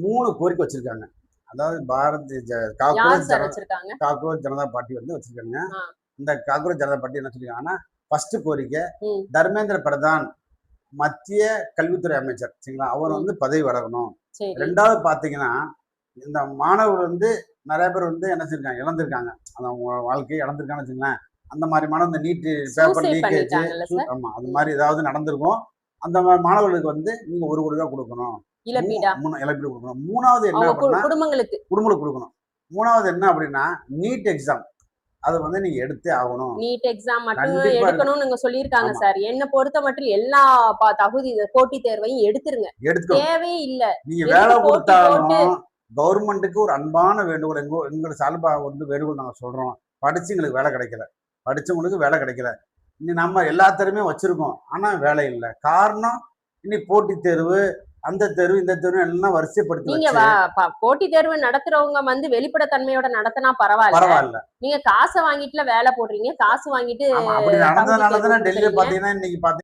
3 கோரிக்கை வச்சிருக்காங்க. அதாவது யார் சார் வச்சிருக்காங்க? காக்ரோச் ஜனதா பார்ட்டி வந்து வச்சிருக்காங்க. இந்த காக்ரோச் ஜனதா பார்ட்டி என்ன சொல்லிருக்காங்கன்னா, ஃபர்ஸ்ட் கோரிக்கை தர்மேந்திர பிரதான் மத்திய கல்வித்துறை அமைச்சர் சரிங்களா, அவர் வந்து பதவி விலகணும். 2வது பாத்தீங்கன்னா, இந்த மாணவர்கள் வந்து நிறைய பேர் வந்து என்ன செஞ்சிருக்காங்க, இழந்திருக்காங்க. அந்த அவங்க வாழ்க்கையை இழந்திருக்காங்கன்னு வச்சுங்களேன். அந்த மாதிரி மாணவ இந்த நீட் பேப்பர் லீக்கேஜ், ஆமா அது மாதிரி ஏதாவது நடந்திருக்கும். அந்த மாணவர்களுக்கு வந்து நீங்க 1 கோடி ரூபாய் கொடுக்கணும். இழப்பீடு கொடுக்கணும். 3வது என்ன அப்படின்னா குடும்பங்களுக்கு கொடுக்கணும். 3வது என்ன அப்படின்னா நீட் எக்ஸாம் அது வந்து நீங்க எடுத்தே ஆகணும். நீட் எக்ஸாம் மட்டும் எடுக்கணும்னு நீங்க சொல்லியிருக்காங்க சார். என்ன பொறுத்த மட்டும் எல்லா தகுதி போட்டித் தேர்வையும் எடுத்துருங்க. தேவையே இல்ல. நீங்க வேலை கொடுத்தாலும் கவர்மெண்ட்டுக்கு ஒரு அன்பான வேண்டுகோள் எங்களோட சார்பா வந்து வேண்டுகோள் நாங்க சொல்றோம். படிச்சு எங்களுக்கு வேலை கிடைக்கல, படிச்சவங்களுக்கு வேலை கிடைக்கல. இனி நம்ம எல்லாத்தருமே வச்சிருக்கோம், ஆனா வேலை இல்லை. காரணம் இனி போட்டித் தேர்வு, அந்த தேர்வு இந்த தேர்வு எல்லாம் வரிசைப்படுத்தி நீங்க போட்டி தேர்வு நடத்துறவங்க வந்து வெளிப்படைத்தன்மையோட நடத்தினா பரவாயில்ல. நீங்க காசை வாங்கிட்டுல வேலை போடுறீங்க, காசு வாங்கிட்டு அப்படி நடந்ததுனாலதான் டெல்லியில பாத்தீங்கன்னா இன்னைக்கு